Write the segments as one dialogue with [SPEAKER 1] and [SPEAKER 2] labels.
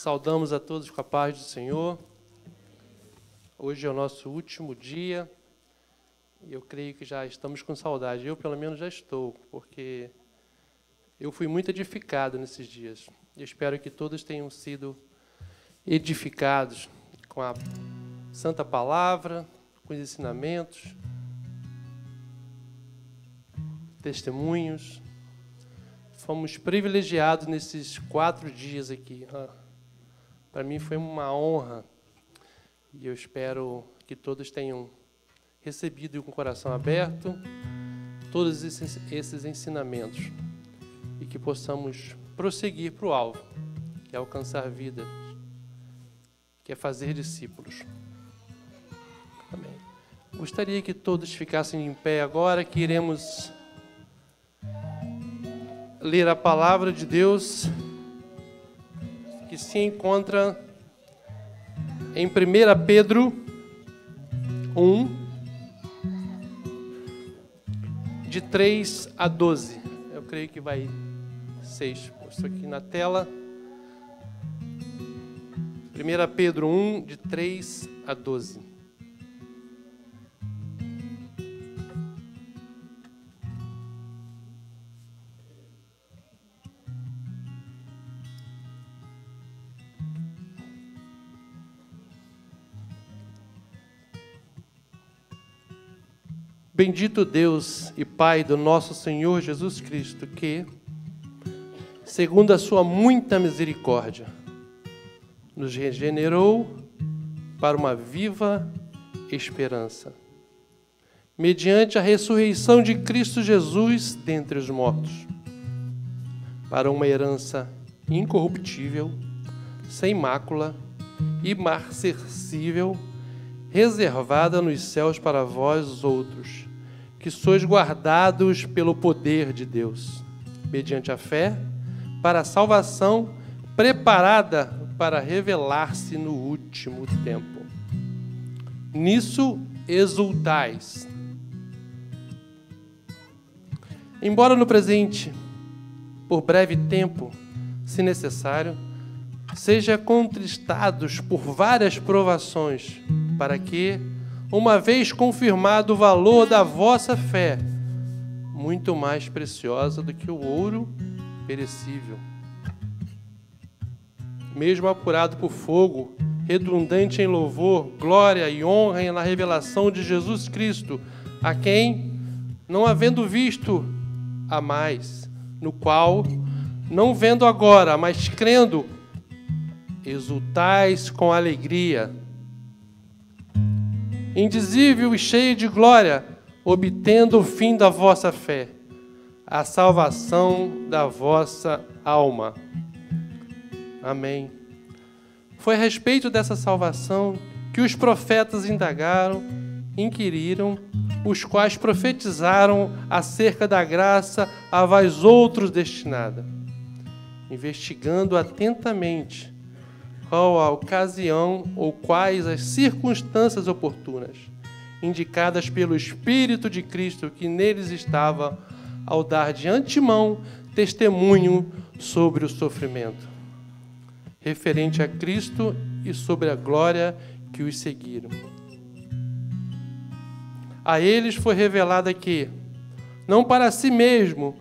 [SPEAKER 1] Saudamos a todos com a paz do Senhor. Hoje é o nosso último dia e eu creio que já estamos com saudade. Eu, pelo menos, já estou, porque eu fui muito edificado nesses dias. Eu espero que todos tenham sido edificados com a Santa Palavra, com os ensinamentos, testemunhos. Fomos privilegiados nesses 4 dias aqui. Para mim foi uma honra e eu espero que todos tenham recebido com o coração aberto todos esses ensinamentos e que possamos prosseguir para o alvo, que é alcançar vida, que é fazer discípulos. Amém. Gostaria que todos ficassem em pé agora, que iremos ler a palavra de Deus, que se encontra em 1 Pedro 1, de 3 a 12. Eu creio que vai ser exposto aqui na tela. 1 Pedro 1, de 3 a 12. Bendito Deus e Pai do nosso Senhor Jesus Cristo, que, segundo a sua muita misericórdia, nos regenerou para uma viva esperança, mediante a ressurreição de Cristo Jesus dentre os mortos, para uma herança incorruptível, sem mácula, imarcessível, reservada nos céus para vós outros, que sois guardados pelo poder de Deus, mediante a fé, para a salvação preparada para revelar-se no último tempo. Nisso exultais. Embora no presente, por breve tempo, se necessário, seja contristados por várias provações, para que, uma vez confirmado o valor da vossa fé, muito mais preciosa do que o ouro perecível, mesmo apurado por fogo, redundante em louvor, glória e honra na revelação de Jesus Cristo, a quem, não havendo visto, há mais, no qual, não vendo agora, mas crendo, exultais com alegria, indizível e cheio de glória, obtendo o fim da vossa fé, a salvação da vossa alma. Amém. Foi a respeito dessa salvação que os profetas indagaram, inquiriram, os quais profetizaram acerca da graça a vós outros destinada, investigando atentamente qual a ocasião ou quais as circunstâncias oportunas, indicadas pelo Espírito de Cristo que neles estava, ao dar de antemão testemunho sobre o sofrimento, referente a Cristo e sobre a glória que os seguiram. A eles foi revelada que, não para si mesmo,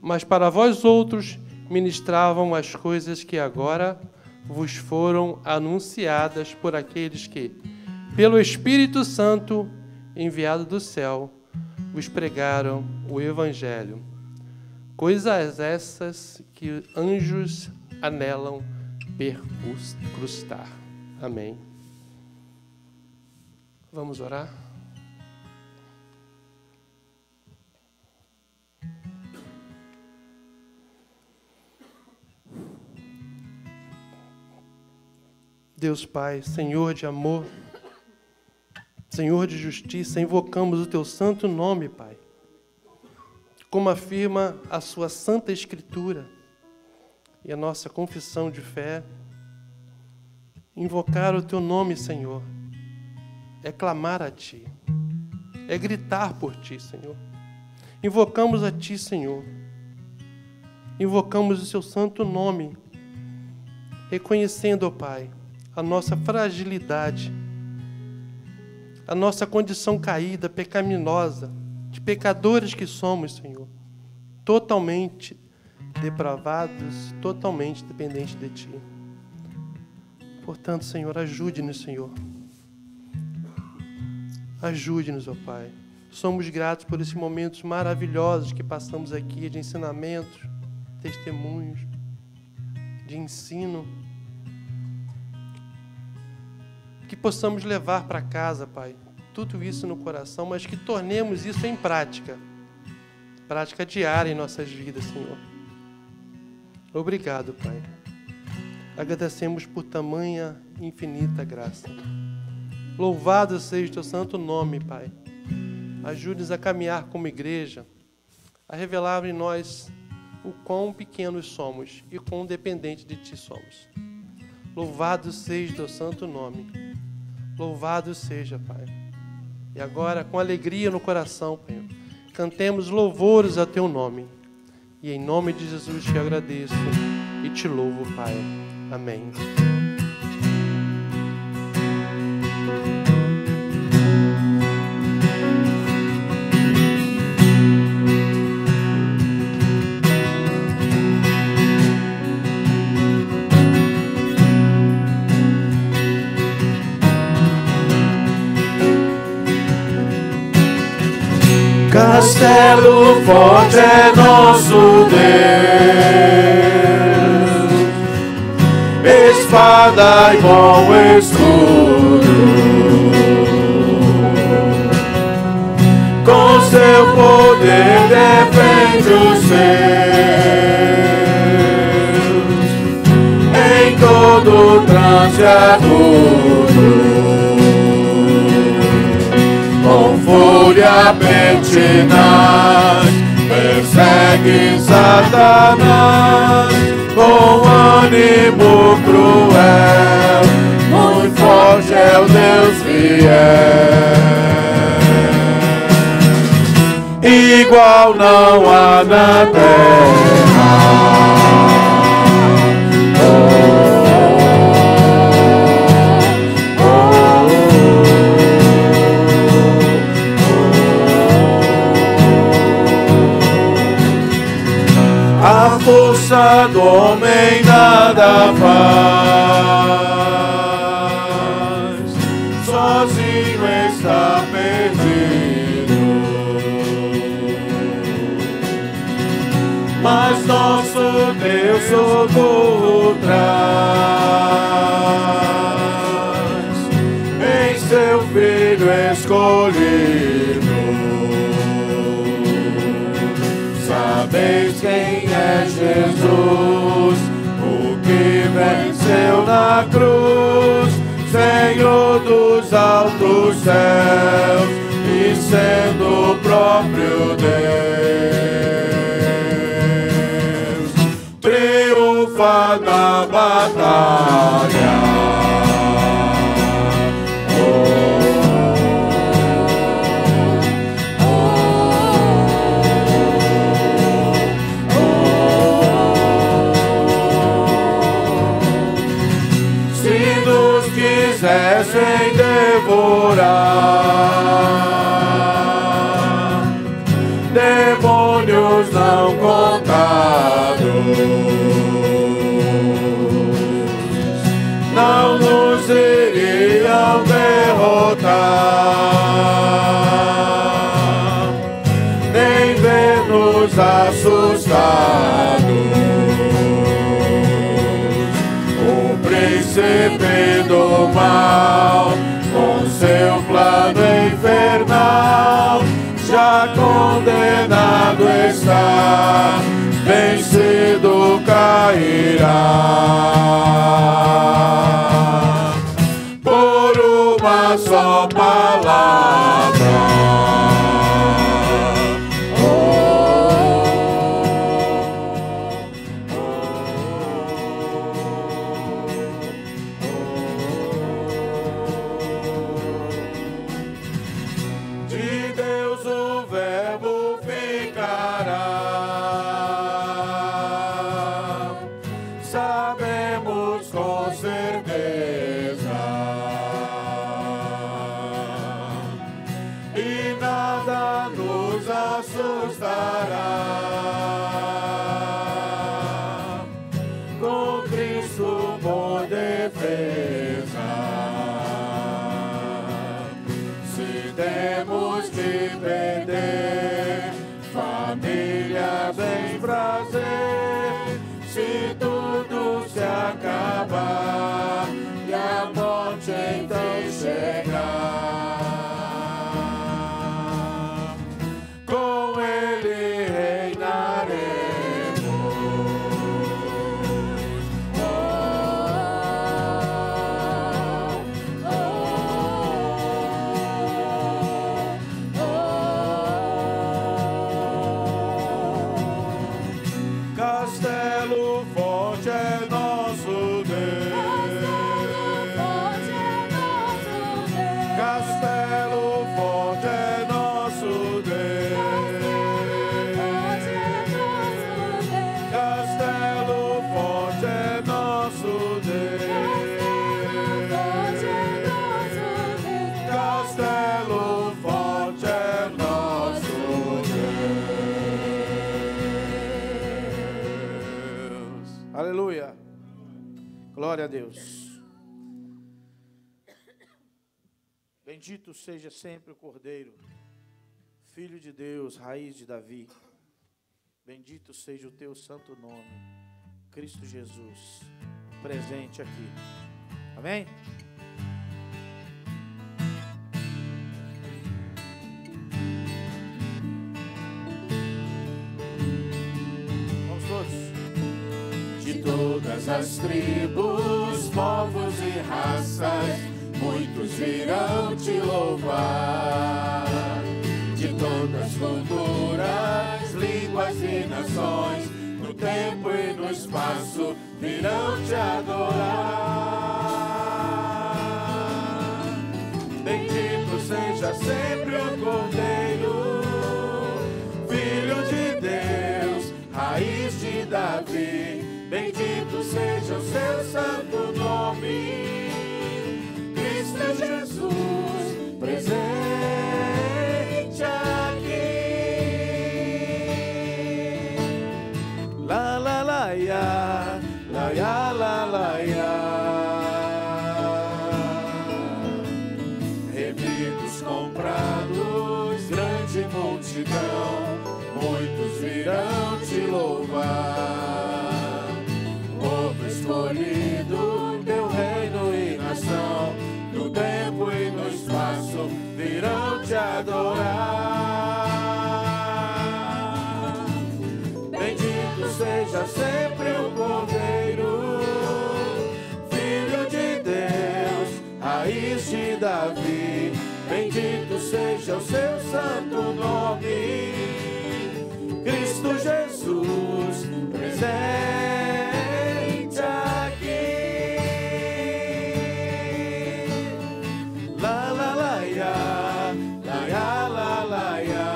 [SPEAKER 1] mas para vós outros, ministravam as coisas que agora vos foram anunciadas por aqueles que, pelo Espírito Santo, enviado do céu, vos pregaram o Evangelho. Coisas essas que anjos anelam percrustar. Amém. Vamos orar? Deus Pai, Senhor de amor, Senhor de justiça, invocamos o Teu santo nome, Pai. Como afirma a Sua Santa Escritura e a nossa confissão de fé, invocar o Teu nome, Senhor, é clamar a Ti, é gritar por Ti, Senhor. Invocamos a Ti, Senhor. Invocamos o Seu santo nome, reconhecendo, ó Pai, a nossa fragilidade, a nossa condição caída, pecaminosa, de pecadores que somos, Senhor, totalmente depravados, totalmente dependentes de Ti. Portanto, Senhor, ajude-nos, Senhor. Ajude-nos, ó Pai. Somos gratos por esses momentos maravilhosos que passamos aqui, de ensinamentos, testemunhos, de ensino. Que possamos levar para casa, Pai, tudo isso no coração, mas que tornemos isso em prática. Prática diária em nossas vidas, Senhor. Obrigado, Pai. Agradecemos por tamanha infinita graça. Louvado seja o Teu santo nome, Pai. Ajude-nos a caminhar como igreja, a revelar em nós o quão pequenos somos e quão dependentes de Ti somos. Louvado seja o Teu santo nome. Louvado seja, Pai. E agora, com alegria no coração, Pai, cantemos louvores a Teu nome. E em nome de Jesus te agradeço e te louvo, Pai. Amém.
[SPEAKER 2] Castelo forte é nosso Deus, espada e bom escudo, com seu poder defende os seus, em todo trance agudo. Com fúria pertinaz, persegue Satanás, com ânimo cruel, muito forte é o Deus fiel. Igual não há na terra. A força do homem nada faz, sozinho está perdido. Mas nosso Deus socorro traz, em seu Filho escolhido. Sabeis quem é Jesus, o que venceu na cruz, Senhor dos altos céus, e sendo o próprio Deus, triunfa na batalha. Quisessem devorar demônios não contados, não nos iriam derrotar, nem ver-nos assustados. O príncipe do mal, com seu plano infernal, já condenado está, vencido cairá. Por uma só palavra. Sabemos braços dará, com Cristo por defesa. Se temos que perder família, bem prazer, se tudo se acabar e a morte então chegar, com Ele reinaremos. Castelo forte é nosso Deus. Castelo forte é nosso Deus. Castelo forte é nosso Deus. Castelo forte é nosso Deus. Aleluia. Glória a Deus. Bendito seja sempre o Cordeiro, Filho de Deus, raiz de Davi. Bendito seja o teu santo nome, Cristo Jesus, presente aqui. Amém? Vamos todos. De todas as tribos, povos e raças, muitos virão te louvar. De todas as culturas, línguas e nações, no tempo e no espaço, virão te adorar. Bendito seja sempre o Cordeiro, Filho de Deus, raiz de Davi. Bendito seja o seu santo nome, Cristo Jesus, presente aqui. La la la ya, la ya la la ya. Remidos comprados, grande multidão, muitos virão te louvar. Povo escolhido, teu reino e nação, no tempo e no espaço, virão te adorar. Bendito seja sempre o Cordeiro, Filho de Deus, raiz de Davi. Bendito seja o seu santo nome, Cristo Jesus, presente aqui. La la la ya, la ya la la ya.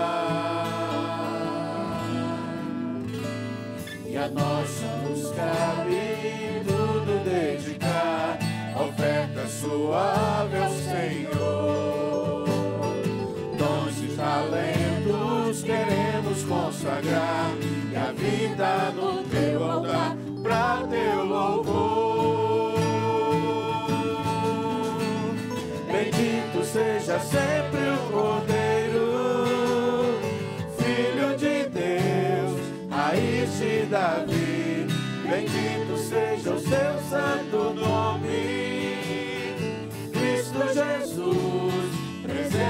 [SPEAKER 2] E a nós nos cabe tudo dedicar, oferta suave ao Senhor. Dons e talentos queremos consagrar, e a vida no teu altar, pra teu louvor. Bendito seja sempre o Cordeiro, Filho de Deus, raiz de Davi. Bendito seja o seu santo nome, Cristo Jesus, presente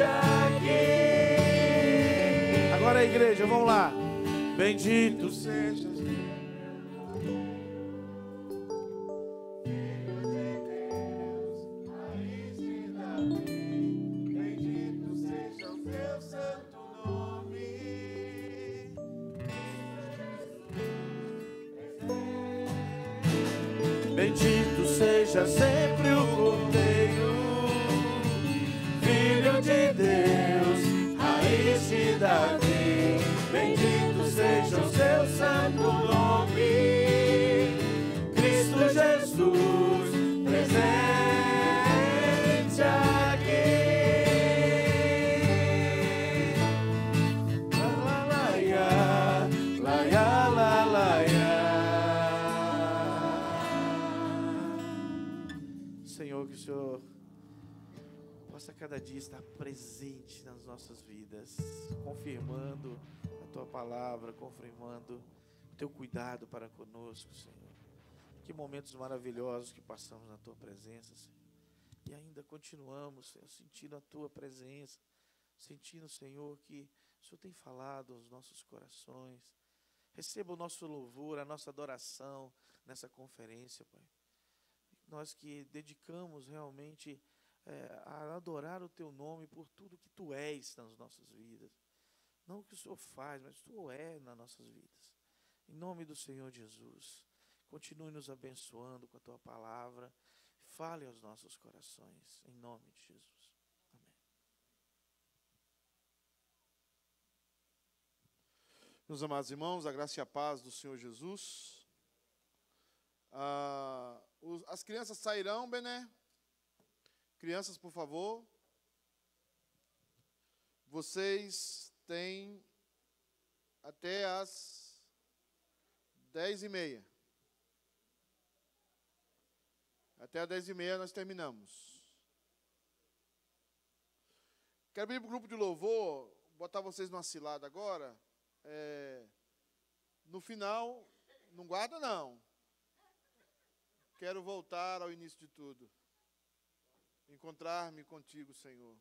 [SPEAKER 2] aqui. Agora a igreja, vamos lá. Bendito seja bendito seja sempre o Cordeiro, Filho de Deus, raiz de Davi. Bendito seja o seu santo nome, Cristo Jesus, presente aqui. Senhor, que o Senhor possa cada dia estar presente nas nossas vidas, confirmando a Tua palavra, confirmando o Teu cuidado para conosco, Senhor. Que momentos maravilhosos que passamos na Tua presença, Senhor. E ainda continuamos, Senhor, sentindo a Tua presença, sentindo, Senhor, que o Senhor tem falado aos nossos corações. Receba o nosso louvor, a nossa adoração nessa conferência, Pai. Nós que dedicamos realmente a adorar o Teu nome por tudo que Tu és nas nossas vidas. Não o que o Senhor faz, mas Tu és nas nossas vidas. Em nome do Senhor Jesus, continue nos abençoando com a Tua palavra. Fale aos nossos corações, em nome de Jesus. Amém.
[SPEAKER 3] Meus amados irmãos, a graça e a paz do Senhor Jesus. As crianças sairão, Bené? Crianças, por favor. Vocês têm até as 10h30. Até as 10h30 nós terminamos. Quero pedir para o grupo de louvor, botar vocês numa cilada agora. No final, não guarda não. Quero voltar ao início de tudo. Encontrar-me contigo, Senhor.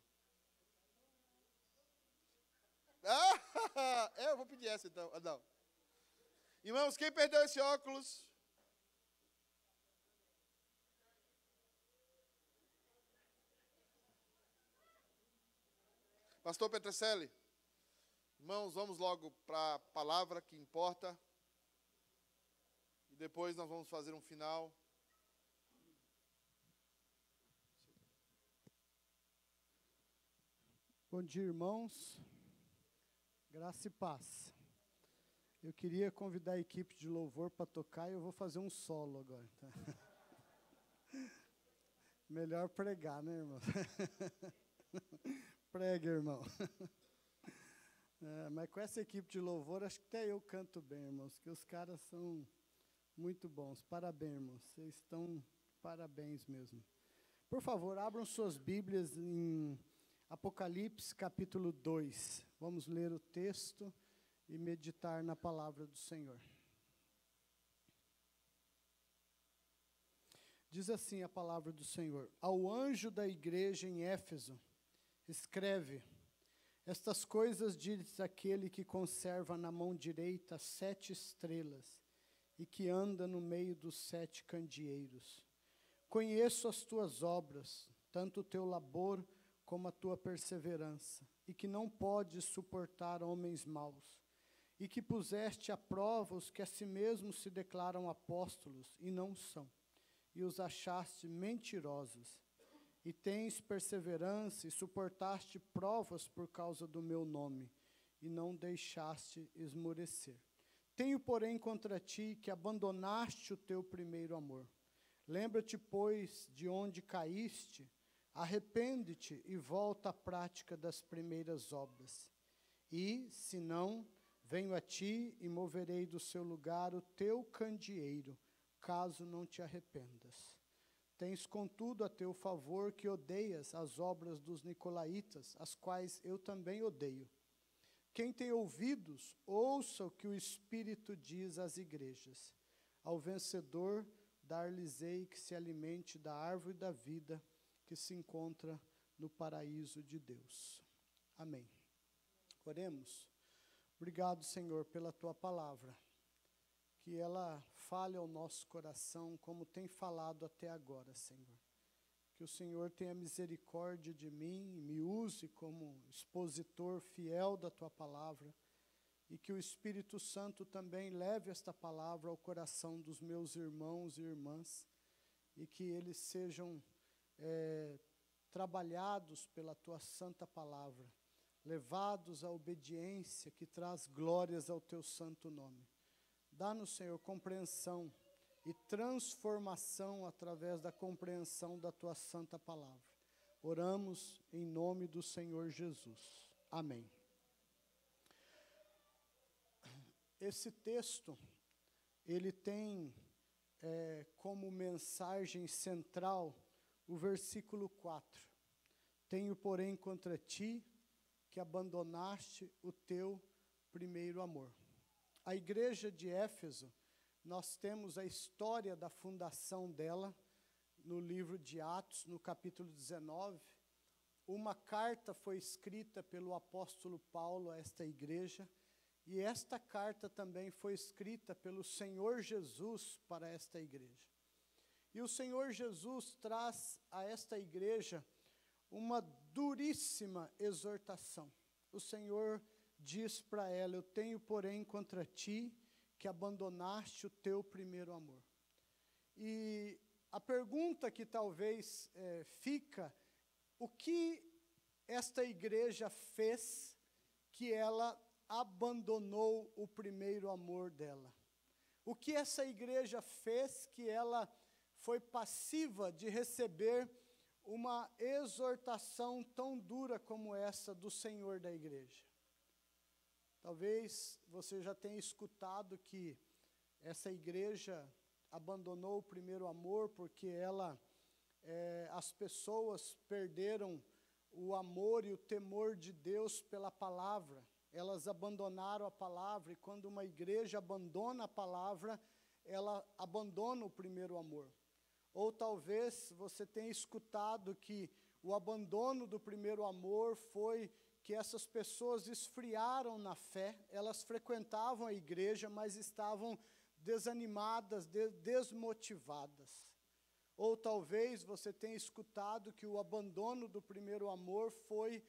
[SPEAKER 3] Eu vou pedir essa então. Não. Irmãos, quem perdeu esse óculos? Pastor Petrecelli. Irmãos, vamos logo para a palavra que importa. E depois nós vamos fazer um final.
[SPEAKER 4] Bom dia, irmãos. Graça e paz. Eu queria convidar a equipe de louvor para tocar e eu vou fazer um solo agora. Tá? Melhor pregar, né, irmão? Pregue, irmão. Mas com essa equipe de louvor, acho que até eu canto bem, irmãos, que os caras são muito bons. Parabéns, irmãos. Vocês estão parabéns mesmo. Por favor, abram suas Bíblias em Apocalipse, capítulo 2. Vamos ler o texto e meditar na palavra do Senhor. Diz assim a palavra do Senhor: Ao anjo da igreja em Éfeso, escreve: Estas coisas diz aquele que conserva na mão direita 7 estrelas e que anda no meio dos 7 candeeiros. Conheço as tuas obras, tanto o teu labor como a tua perseverança, e que não podes suportar homens maus, e que puseste à prova os que a si mesmos se declaram apóstolos e não são, e os achaste mentirosos. E tens perseverança e suportaste provas por causa do meu nome, e não deixaste esmorecer. Tenho, porém, contra ti que abandonaste o teu primeiro amor. Lembra-te, pois, de onde caíste, arrepende-te e volta à prática das primeiras obras. E, se não, venho a ti e moverei do seu lugar o teu candeeiro, caso não te arrependas. Tens, contudo, a teu favor que odeias as obras dos nicolaítas, as quais eu também odeio. Quem tem ouvidos, ouça o que o Espírito diz às igrejas. Ao vencedor, dar-lhes-ei que se alimente da árvore da vida, que se encontra no paraíso de Deus. Amém. Oremos. Obrigado, Senhor, pela tua palavra. Que ela fale ao nosso coração como tem falado até agora, Senhor. Que o Senhor tenha misericórdia de mim e me use como expositor fiel da tua palavra. E que o Espírito Santo também leve esta palavra ao coração dos meus irmãos e irmãs. E que eles sejam trabalhados pela tua santa palavra, levados à obediência que traz glórias ao teu santo nome. Dá-nos, Senhor, compreensão e transformação através da compreensão da tua santa palavra. Oramos em nome do Senhor Jesus. Amém. Esse texto, ele tem como mensagem central o versículo 4. Tenho, porém, contra ti que abandonaste o teu primeiro amor. A igreja de Éfeso, nós temos a história da fundação dela no livro de Atos, no capítulo 19. Uma carta foi escrita pelo apóstolo Paulo a esta igreja, e esta carta também foi escrita pelo Senhor Jesus para esta igreja. E o Senhor Jesus traz a esta igreja uma duríssima exortação. O Senhor diz para ela: eu tenho, porém, contra ti que abandonaste o teu primeiro amor. E a pergunta que talvez fica: o que esta igreja fez que ela abandonou o primeiro amor dela? O que essa igreja fez que ela foi passiva de receber uma exortação tão dura como essa do Senhor da igreja? Talvez você já tenha escutado que essa igreja abandonou o primeiro amor porque as pessoas perderam o amor e o temor de Deus pela palavra. Elas abandonaram a palavra, e quando uma igreja abandona a palavra, ela abandona o primeiro amor. Ou talvez você tenha escutado que o abandono do primeiro amor foi que essas pessoas esfriaram na fé, elas frequentavam a igreja, mas estavam desanimadas, desmotivadas. Ou talvez você tenha escutado que o abandono do primeiro amor foi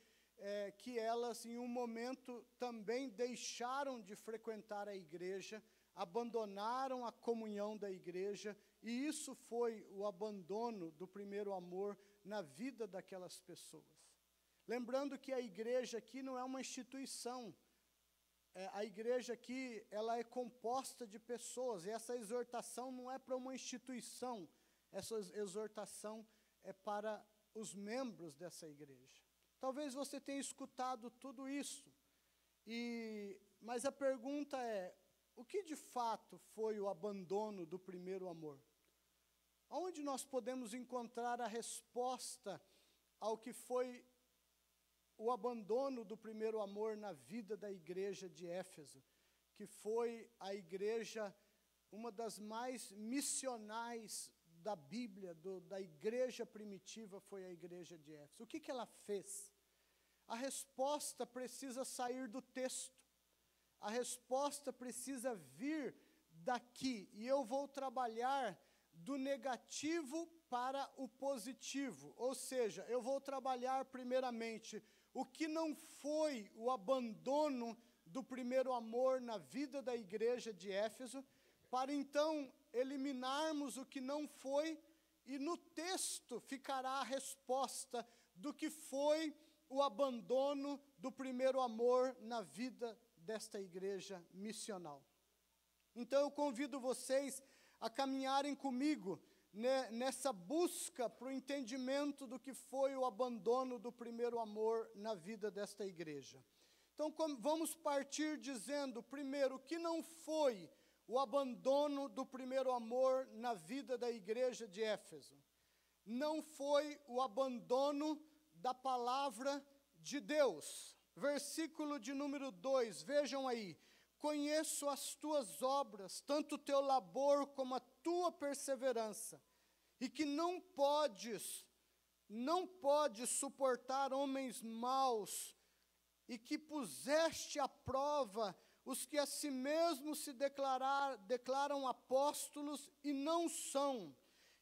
[SPEAKER 4] que elas, em um momento, também deixaram de frequentar a igreja, abandonaram a comunhão da igreja, e isso foi o abandono do primeiro amor na vida daquelas pessoas. Lembrando que a igreja aqui não é uma instituição, a igreja aqui ela é composta de pessoas, e essa exortação não é para uma instituição, essa exortação é para os membros dessa igreja. Talvez você tenha escutado tudo isso, mas a pergunta é: o que de fato foi o abandono do primeiro amor? Onde nós podemos encontrar a resposta ao que foi o abandono do primeiro amor na vida da igreja de Éfeso, que foi a igreja, uma das mais missionais da Bíblia, da igreja primitiva, foi a igreja de Éfeso. O que ela fez? A resposta precisa sair do texto. A resposta precisa vir daqui. E eu vou trabalhar do negativo para o positivo. Ou seja, eu vou trabalhar primeiramente o que não foi o abandono do primeiro amor na vida da igreja de Éfeso, para então eliminarmos o que não foi, e no texto ficará a resposta do que foi o abandono do primeiro amor na vida desta igreja missional. Então eu convido vocês a caminharem comigo nessa busca para o entendimento do que foi o abandono do primeiro amor na vida desta igreja. Então vamos partir dizendo, primeiro, o que não foi o abandono do primeiro amor na vida da igreja de Éfeso. Não foi o abandono da palavra de Deus. Versículo de número 2, vejam aí: conheço as tuas obras, tanto o teu labor como a tua perseverança, e que não podes suportar homens maus, e que puseste à prova os que a si mesmos se declaram apóstolos e não são,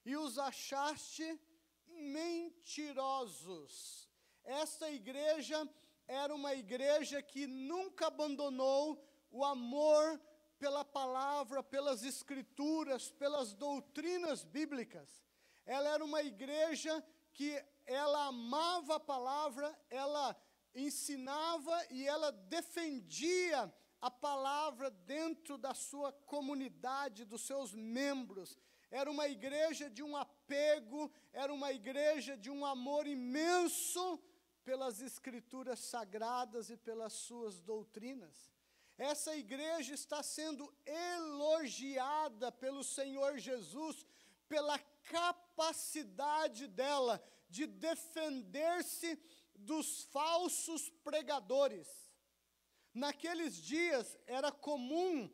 [SPEAKER 4] e os achaste mentirosos. Esta igreja era uma igreja que nunca abandonou o amor pela palavra, pelas escrituras, pelas doutrinas bíblicas. Ela era uma igreja que ela amava a palavra, ela ensinava e ela defendia a palavra dentro da sua comunidade, dos seus membros. Era uma igreja de um apego, era uma igreja de um amor imenso pelas escrituras sagradas e pelas suas doutrinas. Essa igreja está sendo elogiada pelo Senhor Jesus pela capacidade dela de defender-se dos falsos pregadores. Naqueles dias era comum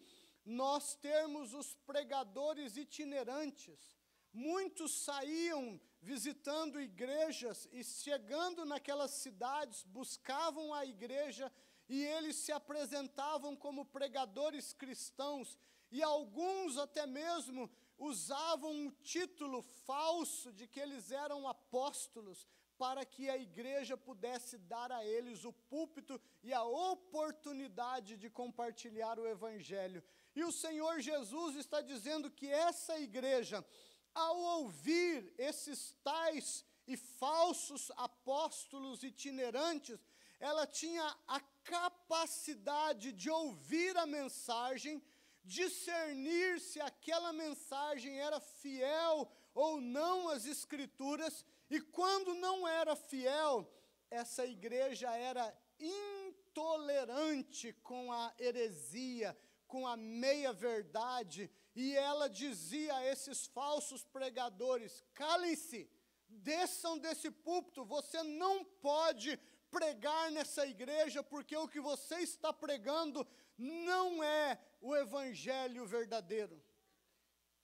[SPEAKER 4] nós termos os pregadores itinerantes. Muitos saíam visitando igrejas e chegando naquelas cidades, buscavam a igreja e eles se apresentavam como pregadores cristãos. E alguns até mesmo usavam o título falso de que eles eram apóstolos, para que a igreja pudesse dar a eles o púlpito e a oportunidade de compartilhar o evangelho. E o Senhor Jesus está dizendo que essa igreja, ao ouvir esses tais e falsos apóstolos itinerantes, ela tinha a capacidade de ouvir a mensagem, discernir se aquela mensagem era fiel ou não às Escrituras, e quando não era fiel, essa igreja era intolerante com a heresia, com a meia-verdade, e ela dizia a esses falsos pregadores: calem-se, desçam desse púlpito, você não pode pregar nessa igreja, porque o que você está pregando não é o evangelho verdadeiro.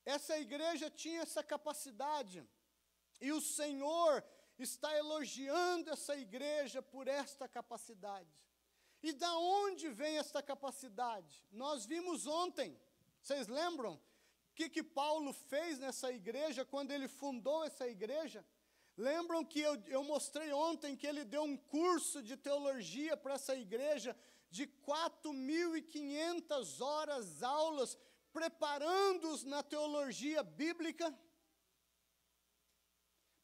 [SPEAKER 4] Essa igreja tinha essa capacidade, e o Senhor está elogiando essa igreja por esta capacidade. E da onde vem esta capacidade? Nós vimos ontem, vocês lembram o que Paulo fez nessa igreja, quando ele fundou essa igreja? Lembram que eu mostrei ontem que ele deu um curso de teologia para essa igreja, de 4.500 horas, aulas, preparando-os na teologia bíblica?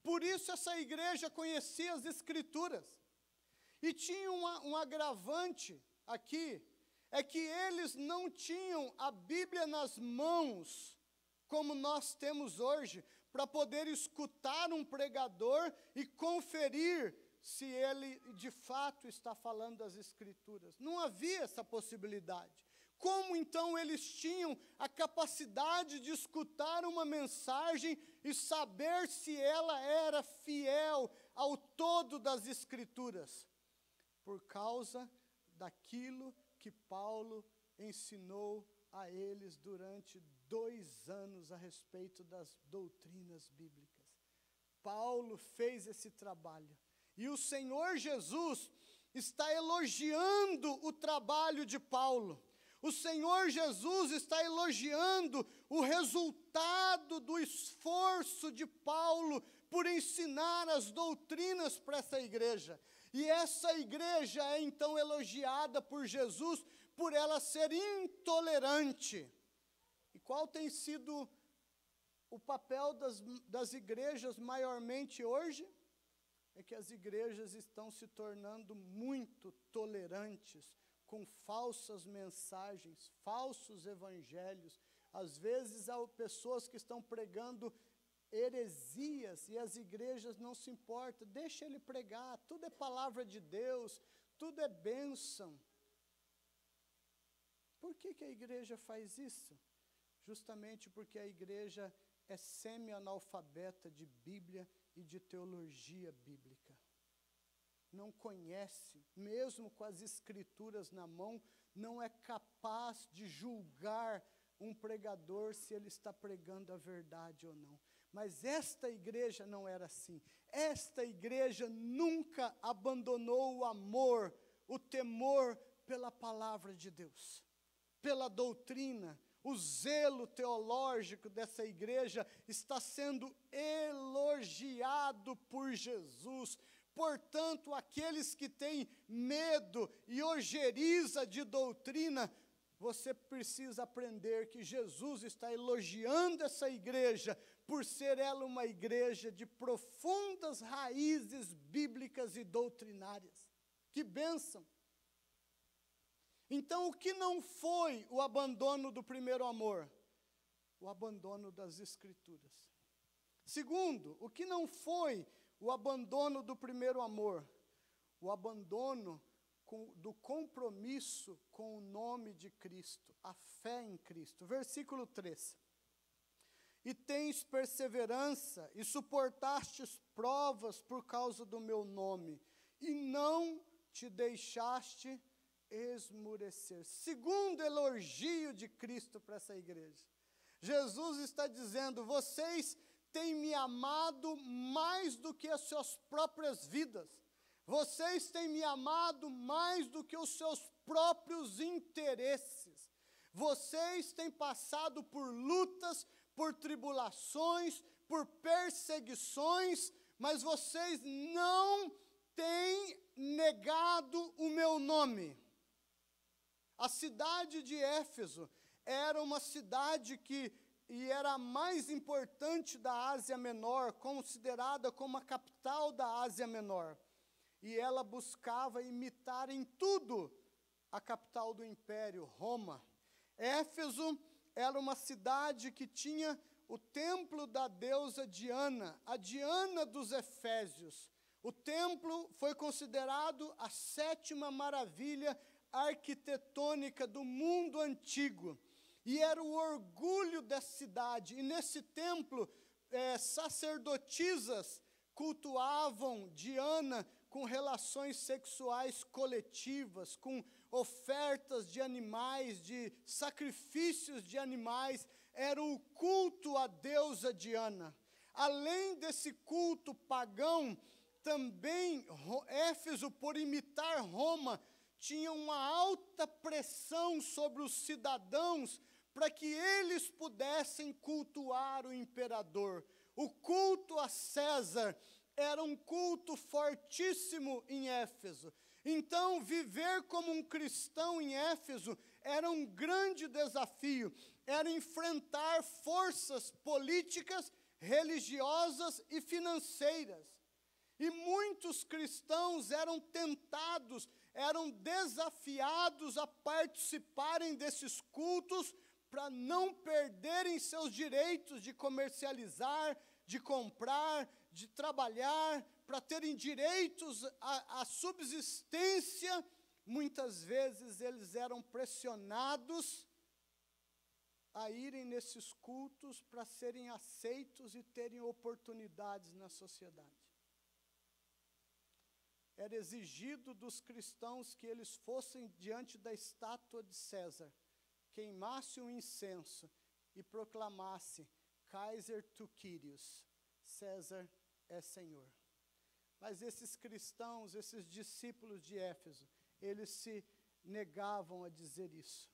[SPEAKER 4] Por isso essa igreja conhecia as Escrituras. E tinha um agravante aqui, é que eles não tinham a Bíblia nas mãos, como nós temos hoje, para poder escutar um pregador e conferir se ele de fato está falando das Escrituras. Não havia essa possibilidade. Como então eles tinham a capacidade de escutar uma mensagem e saber se ela era fiel ao todo das Escrituras? Por causa daquilo que Paulo ensinou a eles durante 2 anos a respeito das doutrinas bíblicas. Paulo fez esse trabalho. E o Senhor Jesus está elogiando o trabalho de Paulo. O Senhor Jesus está elogiando o resultado do esforço de Paulo por ensinar as doutrinas para essa igreja. E essa igreja é então elogiada por Jesus por ela ser intolerante. E qual tem sido o papel das igrejas maiormente hoje? É que as igrejas estão se tornando muito tolerantes com falsas mensagens, falsos evangelhos. Às vezes há pessoas que estão pregando heresias e as igrejas não se importam, deixa ele pregar, tudo é palavra de Deus, tudo é bênção. Por que a igreja faz isso? Justamente porque a igreja é semi-analfabeta de Bíblia e de teologia bíblica. Não conhece, mesmo com as Escrituras na mão, não é capaz de julgar um pregador se ele está pregando a verdade ou não. Mas esta igreja não era assim. Esta igreja nunca abandonou o amor, o temor pela palavra de Deus, pela doutrina. O zelo teológico dessa igreja está sendo elogiado por Jesus. Portanto, aqueles que têm medo e ojeriza de doutrina, você precisa aprender que Jesus está elogiando essa igreja, por ser ela uma igreja de profundas raízes bíblicas e doutrinárias. Que bênção! Então, o que não foi o abandono do primeiro amor? O abandono das Escrituras. Segundo, o que não foi o abandono do primeiro amor? O abandono do compromisso com o nome de Cristo, a fé em Cristo. Versículo 3. e tens perseverança, e suportastes provas por causa do meu nome, e não te deixaste esmurecer. Segundo elogio de Cristo para essa igreja. Jesus está dizendo: vocês têm me amado mais do que as suas próprias vidas. Vocês têm me amado mais do que os seus próprios interesses. Vocês têm passado por lutas, por tribulações, por perseguições, mas vocês não têm negado o meu nome. A cidade de Éfeso era uma cidade e era a mais importante da Ásia Menor, considerada como a capital da Ásia Menor. E ela buscava imitar em tudo a capital do império, Roma. Éfeso era uma cidade que tinha o templo da deusa Diana, a Diana dos Efésios. O templo foi considerado a 7ª maravilha arquitetônica do mundo antigo. E era o orgulho da cidade. E nesse templo, sacerdotisas cultuavam Diana com relações sexuais coletivas, com ofertas de animais, de sacrifícios de animais. Era o culto à deusa Diana. Além desse culto pagão, também Éfeso, por imitar Roma, tinha uma alta pressão sobre os cidadãos para que eles pudessem cultuar o imperador. O culto a César era um culto fortíssimo em Éfeso. Então, viver como um cristão em Éfeso era um grande desafio. Era enfrentar forças políticas, religiosas e financeiras. E muitos cristãos eram tentados, eram desafiados a participarem desses cultos para não perderem seus direitos de comercializar, de comprar, de trabalhar, para terem direitos à subsistência. Muitas vezes eles eram pressionados a irem nesses cultos para serem aceitos e terem oportunidades na sociedade. Era exigido dos cristãos que eles fossem diante da estátua de César, queimasse um incenso e proclamasse: Kaiser tu Kyrios, César é Senhor. Mas esses cristãos, esses discípulos de Éfeso, eles se negavam a dizer isso.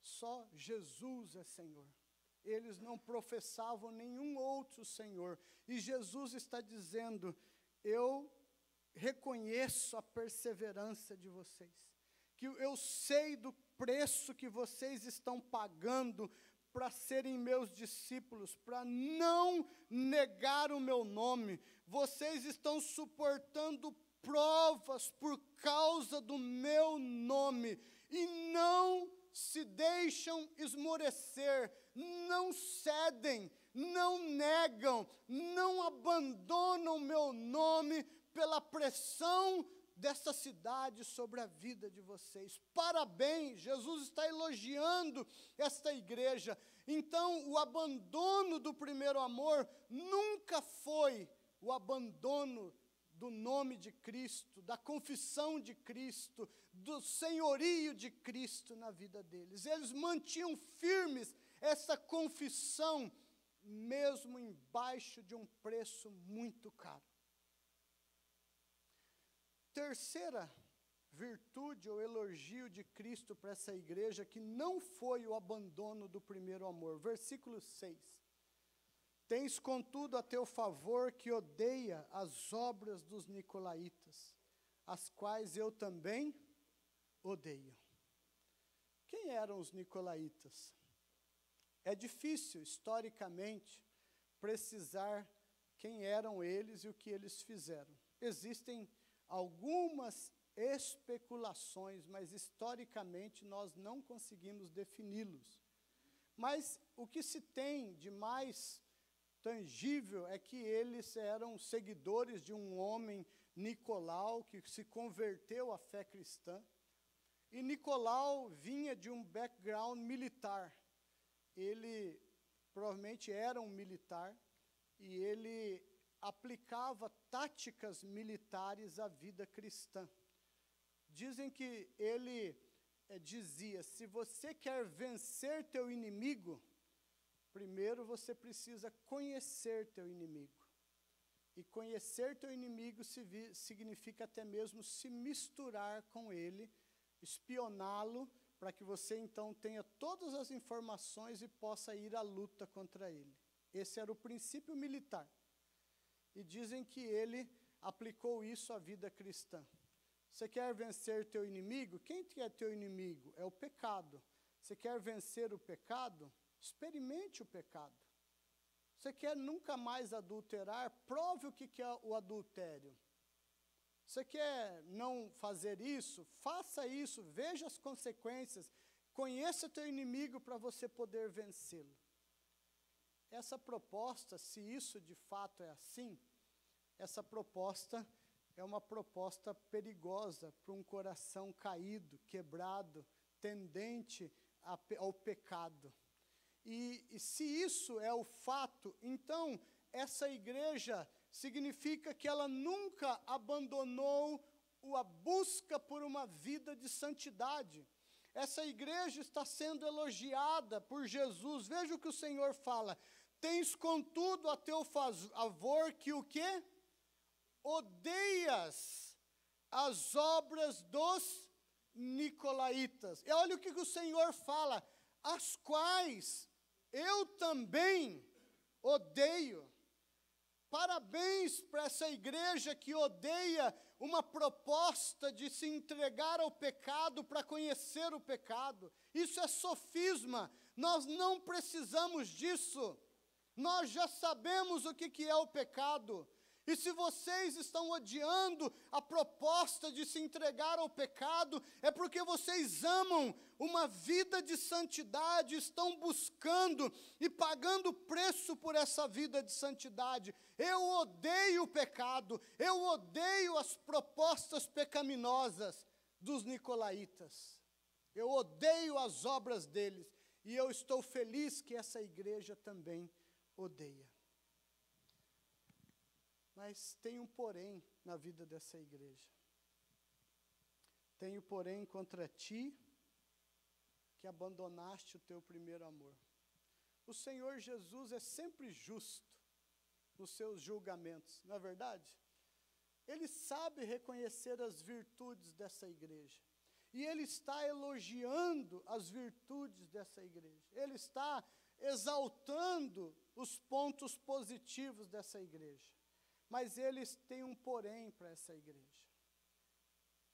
[SPEAKER 4] Só Jesus é Senhor. Eles não professavam nenhum outro Senhor. E Jesus está dizendo: eu reconheço a perseverança de vocês, que eu sei do preço que vocês estão pagando para serem meus discípulos, para não negar o meu nome. Vocês estão suportando provas por causa do meu nome e não se deixam esmorecer, não cedem, não negam, não abandonam o meu nome pela pressão dessa cidade sobre a vida de vocês. Parabéns, Jesus está elogiando esta igreja. Então, o abandono do primeiro amor nunca foi o abandono do nome de Cristo, da confissão de Cristo, do senhorio de Cristo na vida deles. Eles mantinham firmes essa confissão, mesmo embaixo de um preço muito caro. Terceira virtude ou elogio de Cristo para essa igreja, que não foi o abandono do primeiro amor. Versículo 6. Tens, contudo, a teu favor que odeia as obras dos nicolaítas, as quais eu também odeio. Quem eram os nicolaítas? É difícil, historicamente, precisar quem eram eles e o que eles fizeram. Existem algumas especulações, mas historicamente nós não conseguimos defini-los. Mas o que se tem de mais tangível é que eles eram seguidores de um homem, Nicolau, que se converteu à fé cristã. E Nicolau vinha de um background militar. Ele provavelmente era um militar, e ele aplicava táticas militares à vida cristã. Dizem que ele dizia: se você quer vencer teu inimigo, primeiro você precisa conhecer teu inimigo. E conhecer teu inimigo significa até mesmo se misturar com ele, espioná-lo, para que você então tenha todas as informações e possa ir à luta contra ele. Esse era o princípio militar. E dizem que ele aplicou isso à vida cristã. Você quer vencer teu inimigo? Quem que é teu inimigo? É o pecado. Você quer vencer o pecado? Experimente o pecado. Você quer nunca mais adulterar? Prove o que é o adultério. Você quer não fazer isso? Faça isso, veja as consequências. Conheça teu inimigo para você poder vencê-lo. Essa proposta, se isso de fato é assim, essa proposta é uma proposta perigosa para um coração caído, quebrado, tendente ao pecado. E se isso é o fato, então essa igreja significa que ela nunca abandonou a busca por uma vida de santidade. Essa igreja está sendo elogiada por Jesus. Veja o que o Senhor fala: tens contudo a teu favor que o quê? Odeias as obras dos nicolaítas. E olha o que o Senhor fala: as quais eu também odeio. Parabéns para essa igreja que odeia uma proposta de se entregar ao pecado para conhecer o pecado. Isso é sofisma, nós não precisamos disso. Nós já sabemos o que é o pecado. E se vocês estão odiando a proposta de se entregar ao pecado, é porque vocês amam uma vida de santidade, estão buscando e pagando preço por essa vida de santidade. Eu odeio o pecado, eu odeio as propostas pecaminosas dos nicolaítas. Eu odeio as obras deles, e eu estou feliz que essa igreja também odeia. Mas tem um porém na vida dessa igreja. Tem um porém contra ti, que abandonaste o teu primeiro amor. O Senhor Jesus é sempre justo nos seus julgamentos, não é verdade? Ele sabe reconhecer as virtudes dessa igreja. E Ele está elogiando as virtudes dessa igreja. Ele está exaltando os pontos positivos dessa igreja. Mas eles têm um porém para essa igreja.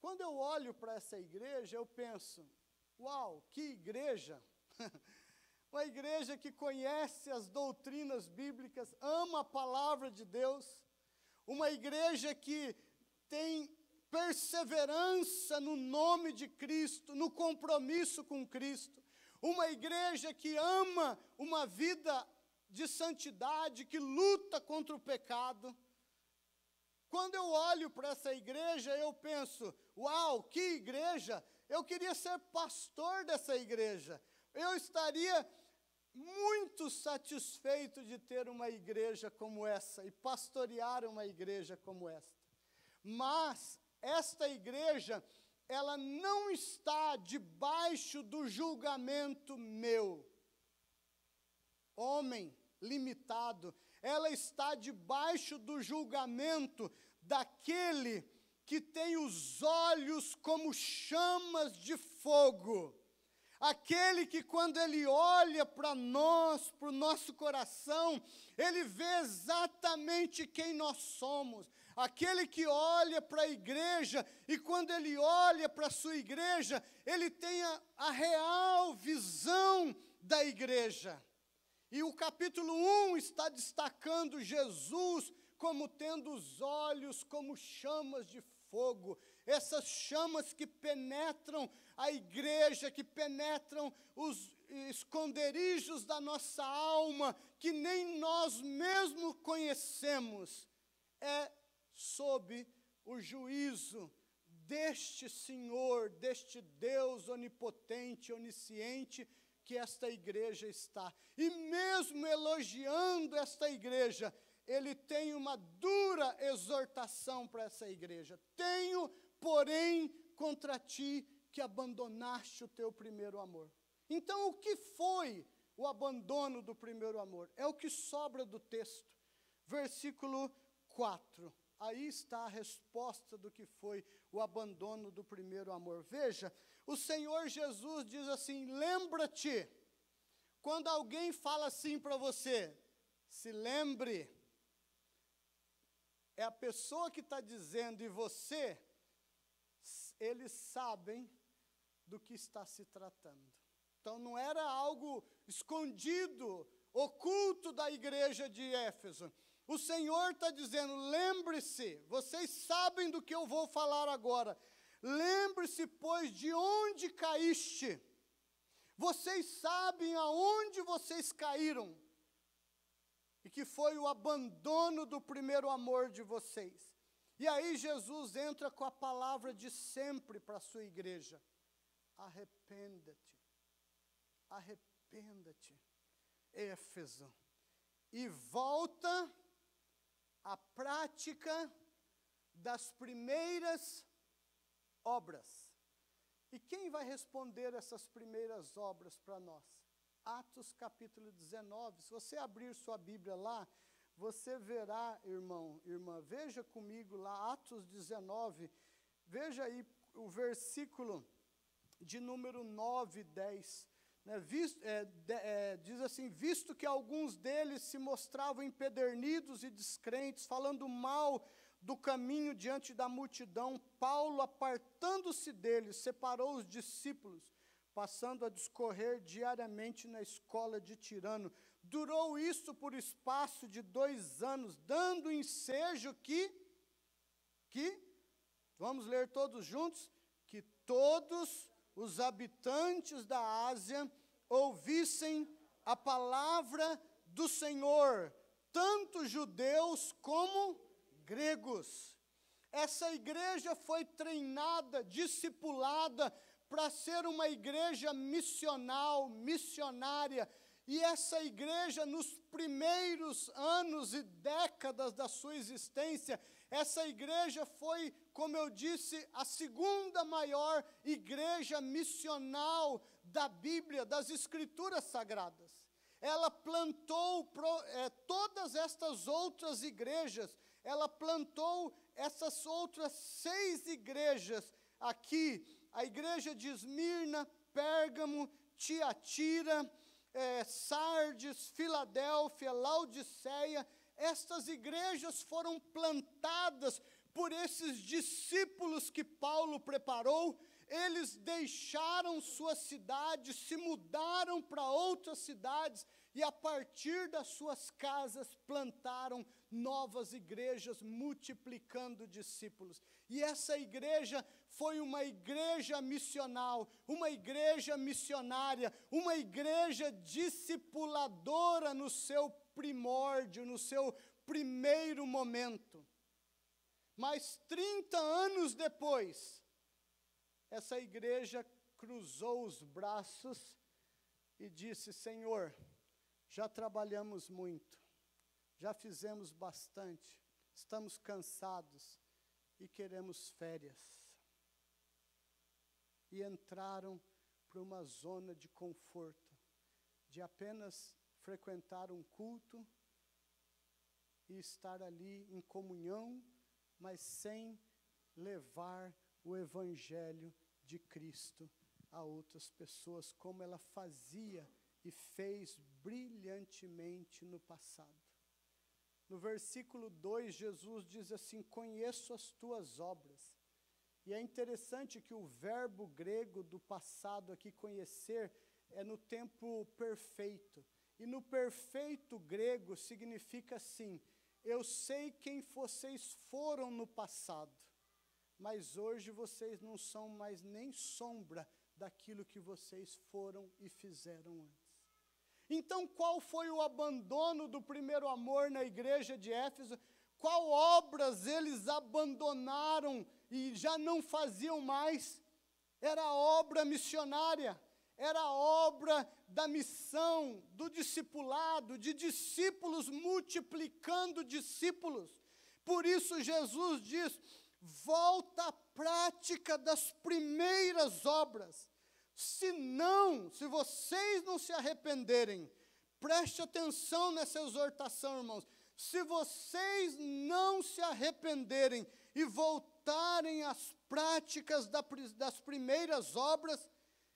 [SPEAKER 4] Quando eu olho para essa igreja, eu penso: uau, que igreja! Uma igreja que conhece as doutrinas bíblicas, ama a palavra de Deus, uma igreja que tem perseverança no nome de Cristo, no compromisso com Cristo, uma igreja que ama uma vida de santidade, que luta contra o pecado. Quando eu olho para essa igreja, eu penso: uau, que igreja! Eu queria ser pastor dessa igreja. Eu estaria muito satisfeito de ter uma igreja como essa e pastorear uma igreja como esta. Mas esta igreja, ela não está debaixo do julgamento meu, homem limitado. Ela está debaixo do julgamento daquele que tem os olhos como chamas de fogo. Aquele que, quando ele olha para nós, para o nosso coração, ele vê exatamente quem nós somos. Aquele que olha para a igreja, e quando ele olha para a sua igreja, ele tem a real visão da igreja. E o capítulo 1 está destacando Jesus como tendo os olhos como chamas de fogo. Essas chamas que penetram a igreja, que penetram os esconderijos da nossa alma, que nem nós mesmos conhecemos. É sob o juízo deste Senhor, deste Deus onipotente, onisciente, que esta igreja está. E mesmo elogiando esta igreja, ele tem uma dura exortação para essa igreja. Tenho, porém, contra ti que abandonaste o teu primeiro amor. Então, o que foi o abandono do primeiro amor? É o que sobra do texto. Versículo 4. Aí está a resposta do que foi o abandono do primeiro amor. Veja, o Senhor Jesus diz assim: lembra-te. Quando alguém fala assim para você, se lembre, é a pessoa que está dizendo, e você, eles sabem do que está se tratando. Então não era algo escondido, oculto da igreja de Éfeso. O Senhor está dizendo, lembre-se, vocês sabem do que eu vou falar agora. Lembre-se, pois, de onde caíste. Vocês sabem aonde vocês caíram. E que foi o abandono do primeiro amor de vocês. E aí Jesus entra com a palavra de sempre para a sua igreja. Arrependa-te. Arrependa-te, Éfeso. E volta à prática das primeiras obras. E quem vai responder essas primeiras obras para nós? Atos capítulo 19. Se você abrir sua Bíblia lá, você verá, irmão, irmã, veja comigo lá, Atos 19, veja aí o versículo de número 9 e 10. Diz assim, visto que alguns deles se mostravam empedernidos e descrentes, falando mal do caminho diante da multidão, Paulo, apartando-se deles, separou os discípulos, passando a discorrer diariamente na escola de Tirano. Durou isso por espaço de 2 anos, dando ensejo que, vamos ler todos juntos, que todos os habitantes da Ásia ouvissem a palavra do Senhor, tanto judeus como gregos. Essa igreja foi treinada, discipulada para ser uma igreja missional, missionária. E essa igreja, nos primeiros anos e décadas da sua existência, essa igreja foi, como eu disse, a segunda maior igreja missional da Bíblia, das Escrituras Sagradas. Ela plantou todas estas outras igrejas, ela plantou essas outras 6 igrejas aqui, a igreja de Esmirna, Pérgamo, Tiatira, Sardes, Filadélfia, Laodiceia. Estas igrejas foram plantadas por esses discípulos que Paulo preparou. Eles deixaram suas cidades, se mudaram para outras cidades e a partir das suas casas plantaram novas igrejas, multiplicando discípulos. E essa igreja foi uma igreja missional, uma igreja missionária, uma igreja discipuladora no seu primórdio, no seu primeiro momento. Mas 30 anos depois, essa igreja cruzou os braços e disse, Senhor, já trabalhamos muito, já fizemos bastante, estamos cansados e queremos férias. E entraram para uma zona de conforto, de apenas frequentar um culto e estar ali em comunhão, mas sem levar o evangelho de Cristo a outras pessoas, como ela fazia e fez brilhantemente no passado. No versículo 2, Jesus diz assim, conheço as tuas obras. E é interessante que o verbo grego do passado aqui, conhecer, é no tempo perfeito. E no perfeito grego significa assim, eu sei quem vocês foram no passado, mas hoje vocês não são mais nem sombra daquilo que vocês foram e fizeram antes. Então, qual foi o abandono do primeiro amor na igreja de Éfeso? Qual obras eles abandonaram e já não faziam mais? Era a obra missionária, era a obra da missão, do discipulado, de discípulos multiplicando discípulos. Por isso Jesus diz, volta à prática das primeiras obras. Se vocês não se arrependerem, preste atenção nessa exortação, irmãos. Se vocês não se arrependerem e voltarem às práticas das primeiras obras,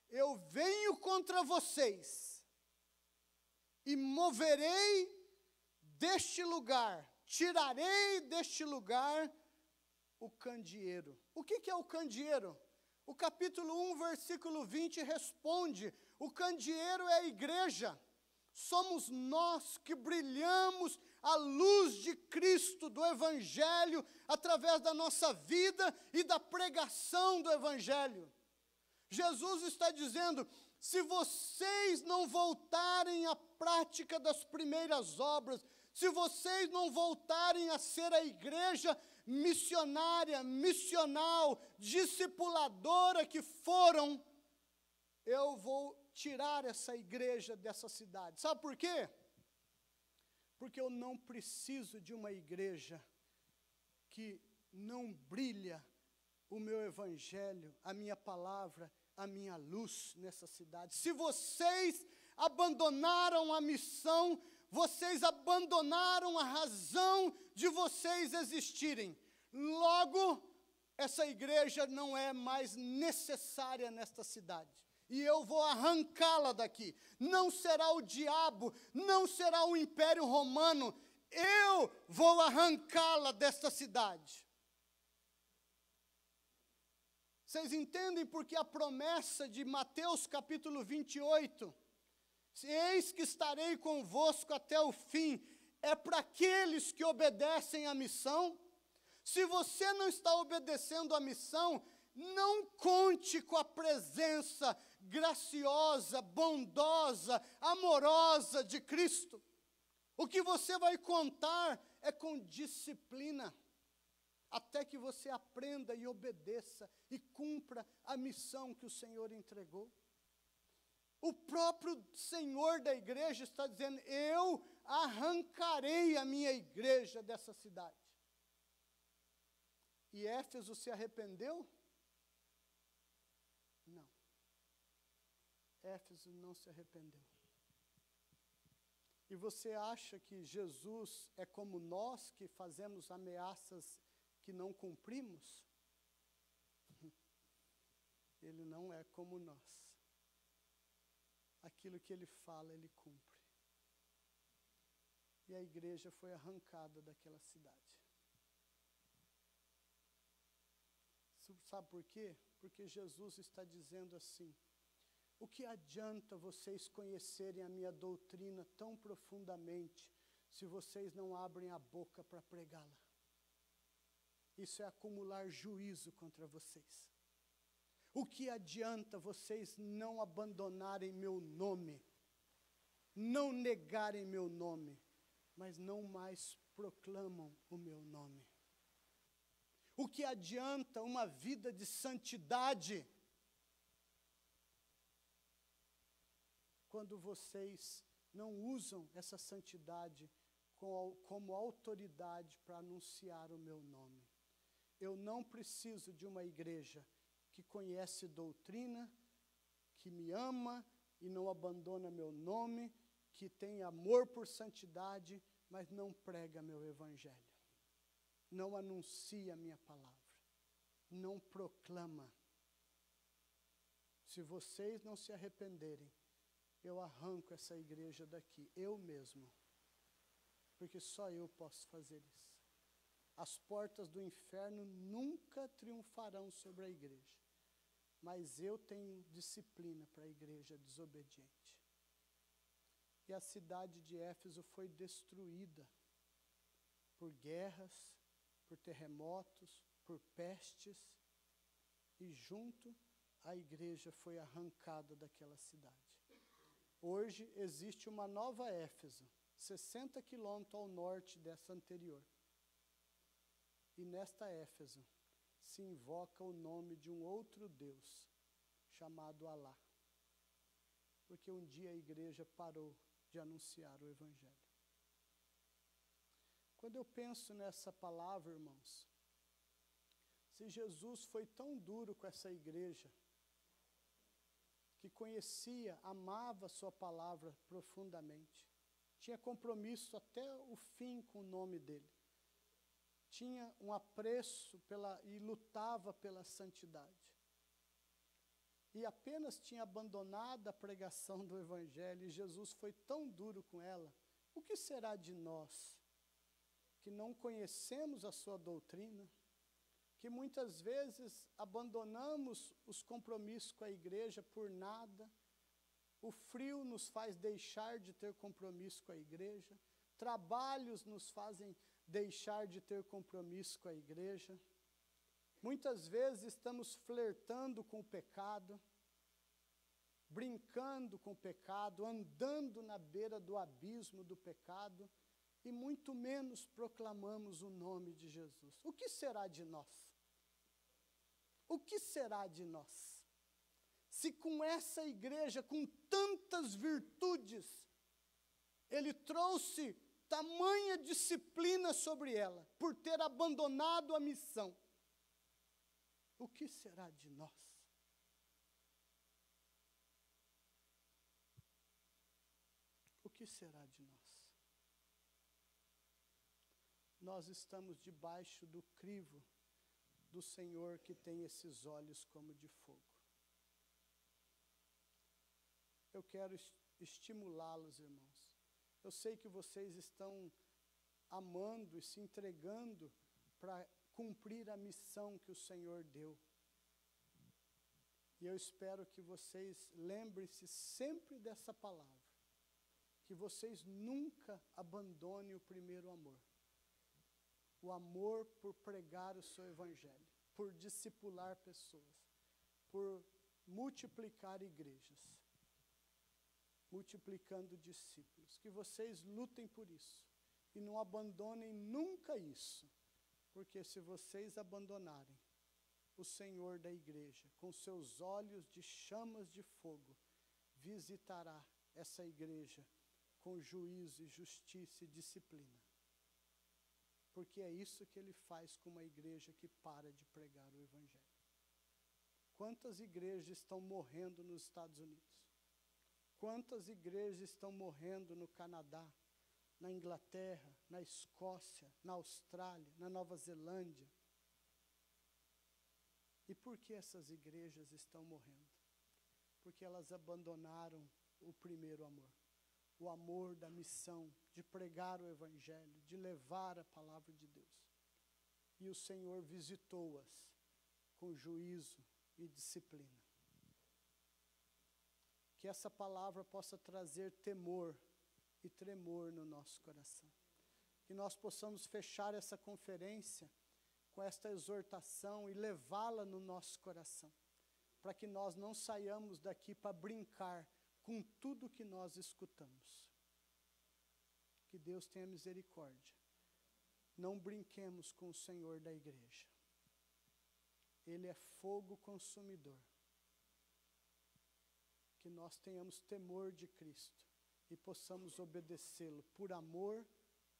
[SPEAKER 4] eu venho contra vocês e moverei deste lugar, tirarei deste lugar o candeeiro. O que é o candeeiro? O capítulo 1, versículo 20 responde, o candeeiro é a igreja. Somos nós que brilhamos a luz de Cristo, do Evangelho, através da nossa vida e da pregação do Evangelho. Jesus está dizendo, se vocês não voltarem à prática das primeiras obras, se vocês não voltarem a ser a igreja missionária, missional, discipuladora que foram, eu vou tirar essa igreja dessa cidade. Sabe por quê? Porque eu não preciso de uma igreja que não brilha o meu evangelho, a minha palavra, a minha luz nessa cidade. Se vocês abandonaram a missão, vocês abandonaram a razão de vocês existirem. Logo, essa igreja não é mais necessária nesta cidade. E eu vou arrancá-la daqui. Não será o diabo, não será o Império Romano. Eu vou arrancá-la desta cidade. Vocês entendem porque a promessa de Mateus capítulo 28, eis que estarei convosco até o fim, é para aqueles que obedecem à missão? Se você não está obedecendo à missão, não conte com a presença graciosa, bondosa, amorosa de Cristo. O que você vai contar é com disciplina, até que você aprenda e obedeça e cumpra a missão que o Senhor entregou. O próprio Senhor da igreja está dizendo, eu arrancarei a minha igreja dessa cidade. E Éfeso se arrependeu? Não. Éfeso não se arrependeu. E você acha que Jesus é como nós que fazemos ameaças que não cumprimos? Ele não é como nós. Aquilo que ele fala, ele cumpre. E a igreja foi arrancada daquela cidade. Sabe por quê? Porque Jesus está dizendo assim, o que adianta vocês conhecerem a minha doutrina tão profundamente, se vocês não abrem a boca para pregá-la? Isso é acumular juízo contra vocês. O que adianta vocês não abandonarem meu nome, não negarem meu nome, mas não mais proclamam o meu nome? O que adianta uma vida de santidade, quando vocês não usam essa santidade como autoridade para anunciar o meu nome? Eu não preciso de uma igreja que conhece doutrina, que me ama e não abandona meu nome, que tem amor por santidade, mas não prega meu evangelho, não anuncia a minha palavra, não proclama. Se vocês não se arrependerem, eu arranco essa igreja daqui, eu mesmo, porque só eu posso fazer isso. As portas do inferno nunca triunfarão sobre a igreja, mas eu tenho disciplina para a igreja desobediente. E a cidade de Éfeso foi destruída por guerras, por terremotos, por pestes, e junto a igreja foi arrancada daquela cidade. Hoje existe uma nova Éfeso, 60 quilômetros ao norte dessa anterior. E nesta Éfeso se invoca o nome de um outro Deus, chamado Alá. porque um dia a igreja parou de anunciar o Evangelho. Quando eu penso nessa palavra, irmãos, se Jesus foi tão duro com essa igreja, que conhecia, amava a sua palavra profundamente, tinha compromisso até o fim com o nome dele, tinha um apreço e lutava pela santidade, e apenas tinha abandonado a pregação do Evangelho, e Jesus foi tão duro com ela, o que será de nós, que não conhecemos a sua doutrina, que muitas vezes abandonamos os compromissos com a igreja por nada, o frio nos faz deixar de ter compromisso com a igreja, trabalhos nos fazem deixar de ter compromisso com a igreja, muitas vezes estamos flertando com o pecado, brincando com o pecado, andando na beira do abismo do pecado, e muito menos proclamamos o nome de Jesus. O que será de nós? O que será de nós? Se com essa igreja, com tantas virtudes, ele trouxe tamanha disciplina sobre ela, por ter abandonado a missão, o que será de nós? O que será de nós? Nós estamos debaixo do crivo do Senhor que tem esses olhos como de fogo. Eu quero estimulá-los, irmãos. Eu sei que vocês estão amando e se entregando para cumprir a missão que o Senhor deu. E eu espero que vocês lembrem-se sempre dessa palavra, que vocês nunca abandonem o primeiro amor. O amor por pregar o seu Evangelho, por discipular pessoas, por multiplicar igrejas, multiplicando discípulos. Que vocês lutem por isso e não abandonem nunca isso, porque se vocês abandonarem, o Senhor da igreja, com seus olhos de chamas de fogo, visitará essa igreja com juízo e justiça e disciplina. Porque é isso que ele faz com uma igreja que para de pregar o Evangelho. Quantas igrejas estão morrendo nos Estados Unidos? Quantas igrejas estão morrendo no Canadá, na Inglaterra, na Escócia, na Austrália, na Nova Zelândia? E por que essas igrejas estão morrendo? Porque elas abandonaram o primeiro amor. O amor da missão, de pregar o Evangelho, de levar a palavra de Deus. E o Senhor visitou-as com juízo e disciplina. Que essa palavra possa trazer temor e tremor no nosso coração. Que nós possamos fechar essa conferência com esta exortação e levá-la no nosso coração, para que nós não saiamos daqui para brincar com tudo que nós escutamos. Que Deus tenha misericórdia. Não brinquemos com o Senhor da igreja. Ele é fogo consumidor. Que nós tenhamos temor de Cristo e possamos obedecê-lo por amor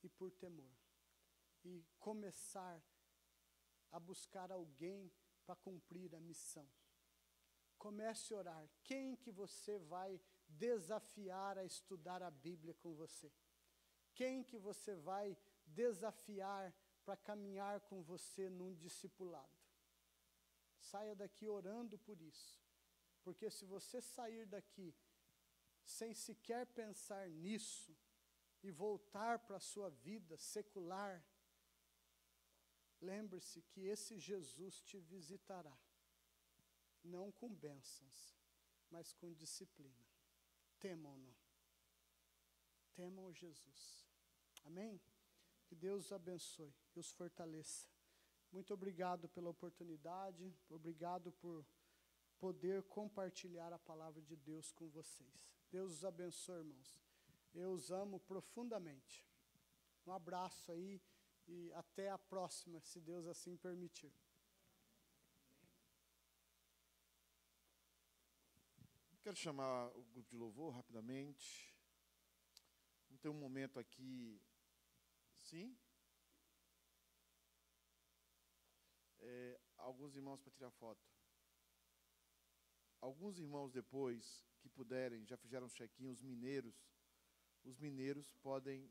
[SPEAKER 4] e por temor. E começar a buscar alguém para cumprir a missão. Comece a orar. Quem que você vai desafiar a estudar a Bíblia com você? Quem que você vai desafiar para caminhar com você num discipulado? Saia daqui orando por isso. Porque se você sair daqui sem sequer pensar nisso e voltar para a sua vida secular, lembre-se que esse Jesus te visitará. Não com bênçãos, mas com disciplina. Temam-no. Temam Jesus. Amém? Que Deus os abençoe e os fortaleça. Muito obrigado pela oportunidade, obrigado por poder compartilhar a palavra de Deus com vocês. Deus os abençoe, irmãos. Eu os amo profundamente. Um abraço aí e até a próxima, se Deus assim permitir.
[SPEAKER 3] Quero chamar o grupo de louvor rapidamente. Vamos ter um momento aqui. Sim? Alguns irmãos para tirar foto. Alguns irmãos depois que puderem, já fizeram um check-in, os mineiros podem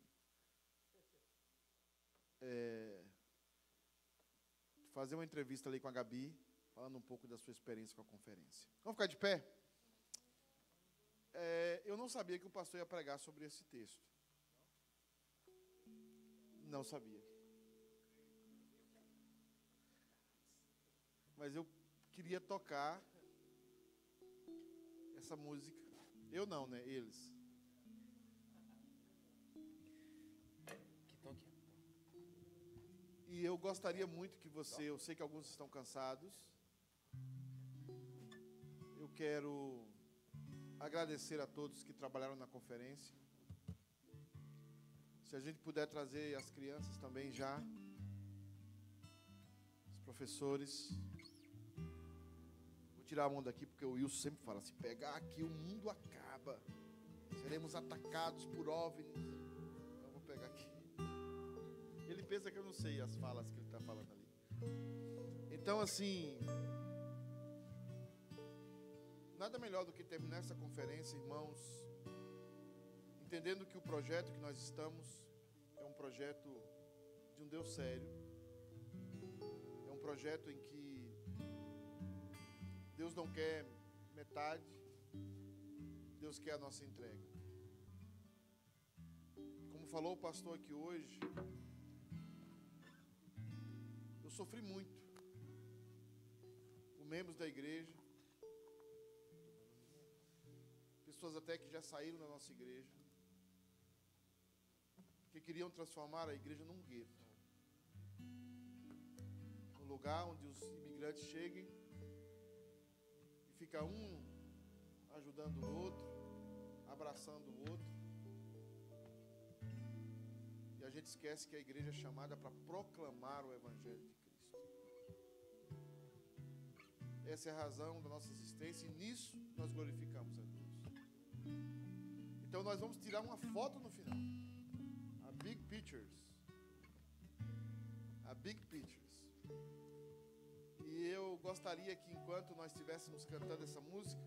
[SPEAKER 3] fazer uma entrevista ali com a Gabi, falando um pouco da sua experiência com a conferência. Vamos ficar de pé? Eu não sabia que o pastor ia pregar sobre esse texto. Não sabia. Mas eu queria tocar essa música. Eu não, né? Eles. E eu gostaria muito que você, eu sei que alguns estão cansados. Eu quero agradecer a todos que trabalharam na conferência. Se a gente puder trazer as crianças também já, os professores. Vou tirar a mão daqui porque o Wilson sempre fala, se pegar aqui o mundo acaba. Seremos atacados por OVNIs. Então vou pegar aqui. Ele pensa que eu não sei as falas que ele está falando ali. Então, assim, nada melhor do que terminar essa conferência, irmãos, entendendo que o projeto que nós estamos é um projeto de um Deus sério. É um projeto em que Deus não quer metade, Deus quer a nossa entrega. Como falou o pastor aqui hoje, eu sofri muito com membros da igreja, pessoas até que já saíram da nossa igreja, que queriam transformar a igreja num gueto, um lugar onde os imigrantes cheguem e fica um ajudando o outro, abraçando o outro, e a gente esquece que a igreja é chamada para proclamar o Evangelho de Cristo. Essa é a razão da nossa existência e nisso nós glorificamos a Deus. Então nós vamos tirar uma foto no final. A Big Pictures. A Big Pictures. E eu gostaria que enquanto nós estivéssemos cantando essa música,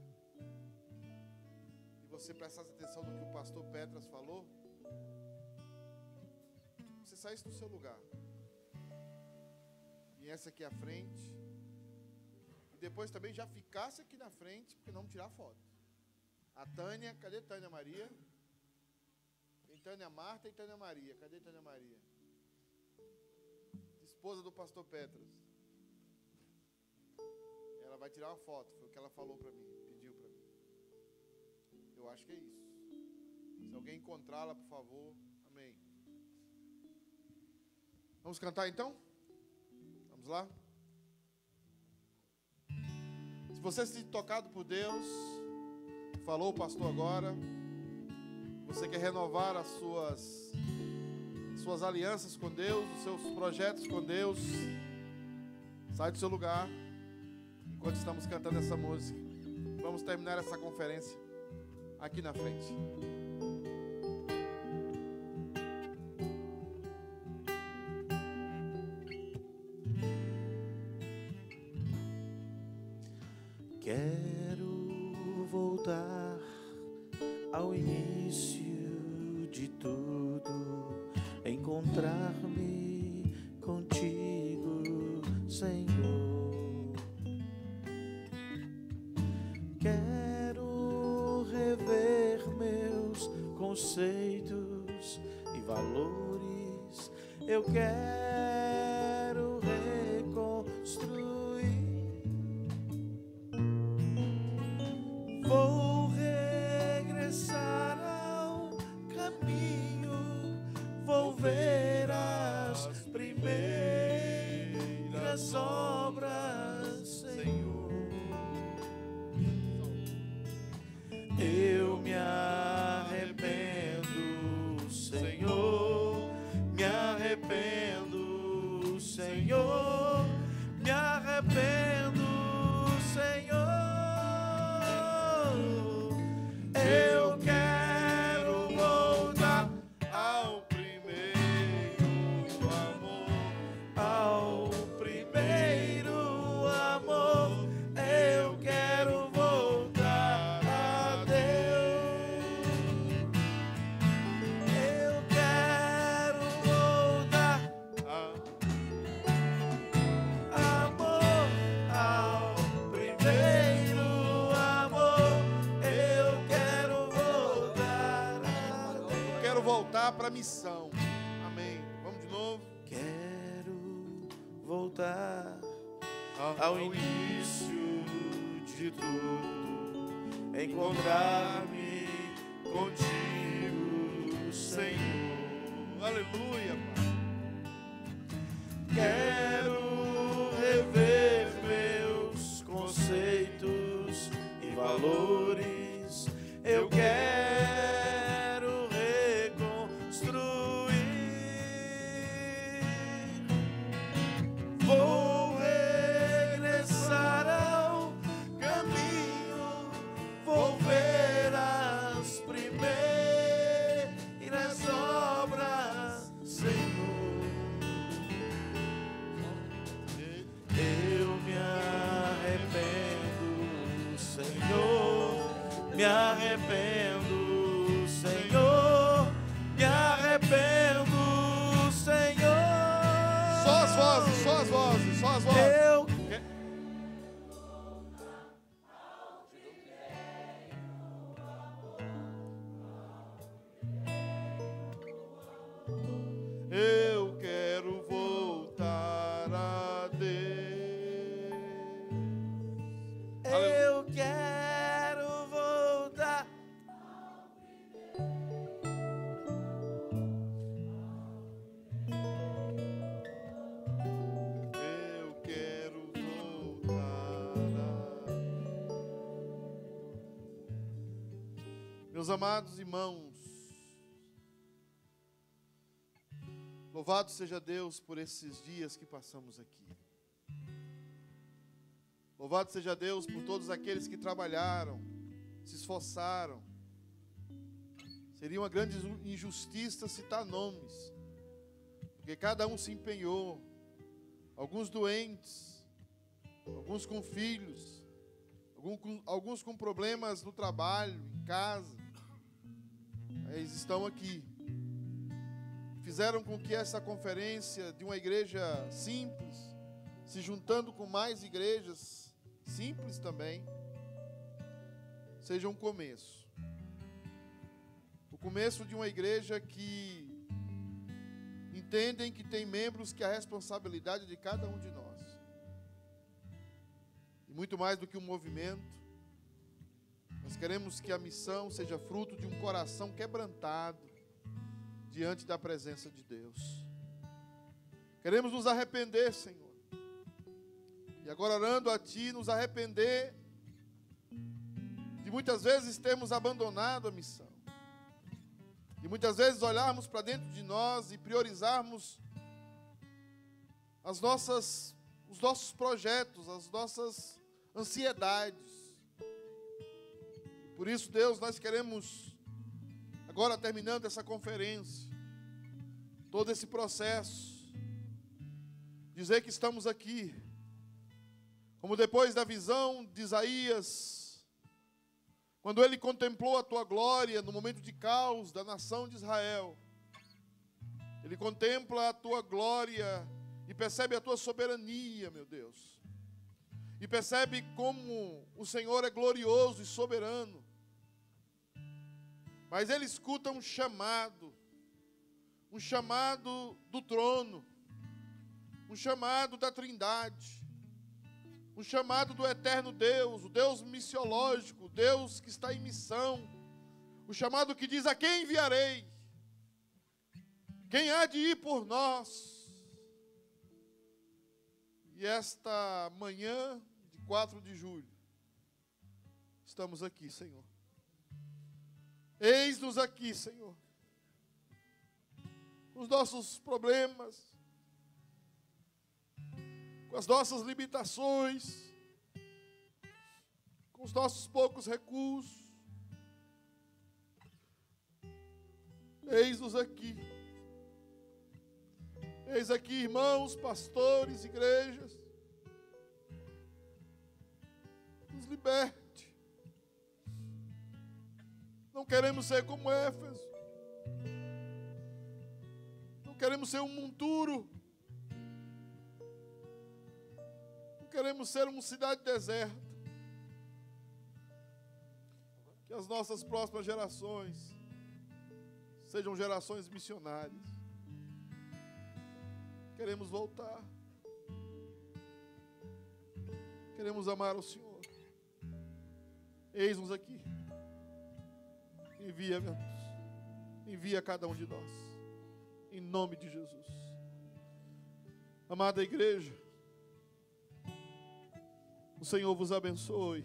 [SPEAKER 3] e você prestasse atenção no que o pastor Petras falou, você saísse do seu lugar, viesse aqui à frente, e depois também já ficasse aqui na frente, porque não tirar foto. A Tânia, cadê Tânia Maria? Tem Tânia Marta e Tânia Maria. Cadê Tânia Maria? Esposa do pastor Petras. Ela vai tirar uma foto, foi o que ela falou para mim, pediu para mim. Eu acho que é isso. Se alguém encontrá-la, por favor, amém. Vamos cantar então? Vamos lá? Se você se sentir tocado por Deus, falou o pastor agora, você quer renovar as suas alianças com Deus, os seus projetos com Deus, sai do seu lugar, enquanto estamos cantando essa música. Vamos terminar essa conferência aqui na frente.
[SPEAKER 2] Quero voltar ao início de tudo, encontrar-me contigo, Senhor. Quero rever meus conceitos e valores. Eu quero reconstruir. Vou regressar ao caminho, vou ver as primeiras obras, Senhor. Eu me arrependo, Senhor, me arrependo, Senhor, me arrependo, Senhor.
[SPEAKER 3] missão. Amém. Vamos de novo.
[SPEAKER 2] Quero voltar ao início de tudo, encontrar-me contigo, Senhor.
[SPEAKER 3] Aleluia, Pai.
[SPEAKER 2] Quero rever meus conceitos e valores. Eu quero reconstruir. Vou regressar ao caminho. Vou ver as primeiras obras, Senhor. Eu me arrependo, Senhor. Me arrependo, Senhor. Me arrependo, Senhor.
[SPEAKER 3] Só as vozes, só as vozes, só as vozes.
[SPEAKER 2] Eu
[SPEAKER 3] Eu quero voltar a Deus.
[SPEAKER 2] Eu quero voltar.
[SPEAKER 3] Eu quero voltar a... Meus amados irmãos, louvado seja Deus por esses dias que passamos aqui. Louvado seja Deus por todos aqueles que trabalharam, se esforçaram. Seria uma grande injustiça citar nomes, porque cada um se empenhou. Alguns doentes, alguns com filhos, alguns com problemas no trabalho, em casa. Eles estão aqui. Fizeram com que essa conferência de uma igreja simples, se juntando com mais igrejas simples também, seja um começo. O começo de uma igreja que entendem que tem membros que a responsabilidade de cada um de nós. E muito mais do que um movimento, nós queremos que a missão seja fruto de um coração quebrantado diante da presença de Deus. Queremos nos arrepender, Senhor. E agora, orando a Ti, nos arrepender de muitas vezes termos abandonado a missão. De muitas vezes olharmos para dentro de nós e priorizarmos os nossos projetos, as nossas ansiedades. Por isso, Deus, nós queremos, agora terminando essa conferência, todo esse processo, dizer que estamos aqui, como depois da visão de Isaías, quando ele contemplou a Tua glória no momento de caos da nação de Israel, ele contempla a Tua glória e percebe a Tua soberania, meu Deus, e percebe como o Senhor é glorioso e soberano. Mas ele escuta um chamado do trono, um chamado da Trindade, um chamado do eterno Deus, o Deus missiológico, o Deus que está em missão, o chamado que diz: a quem enviarei? Quem há de ir por nós? E esta manhã de 4 de julho, estamos aqui, Senhor. Eis-nos aqui, Senhor, com os nossos problemas, com as nossas limitações, com os nossos poucos recursos. Eis-nos aqui. Eis aqui, irmãos, pastores, igrejas. Nos liberte. Não queremos ser como Éfeso. Não queremos ser um monturo. Não queremos ser uma cidade deserta. Que as nossas próximas gerações Sejam gerações missionárias. Queremos voltar. Queremos amar o Senhor. Eis-nos aqui. Envia-nos. Envia cada um de nós. Em nome de Jesus. Amada igreja, o Senhor vos abençoe.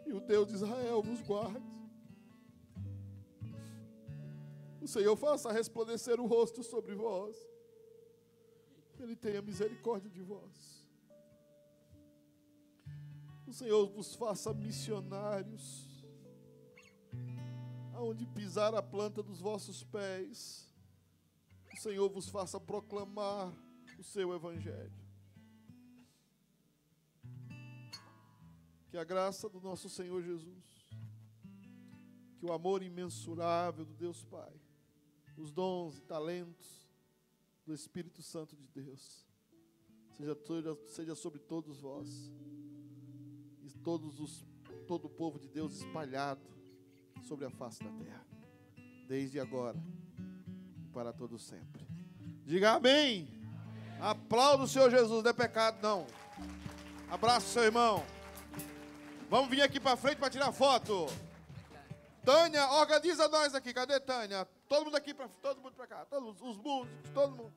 [SPEAKER 3] E o Deus de Israel vos guarde. O Senhor faça resplandecer o rosto sobre vós. Ele tenha misericórdia de vós. O Senhor vos faça missionários. Aonde pisar a planta dos vossos pés, o Senhor vos faça proclamar o seu evangelho. Que a graça do nosso Senhor Jesus, que o amor imensurável do Deus Pai, os dons e talentos do Espírito Santo de Deus, seja sobre todos vós e todo o povo de Deus espalhado sobre a face da terra, desde agora e para todo sempre. Diga amém. Aplauda o Senhor Jesus, não é pecado não. Abraça o seu irmão. Vamos vir aqui para frente para tirar foto. Tânia, organiza nós aqui. Cadê Tânia? Todo mundo aqui, todo mundo para cá. Todos os músicos, todo mundo.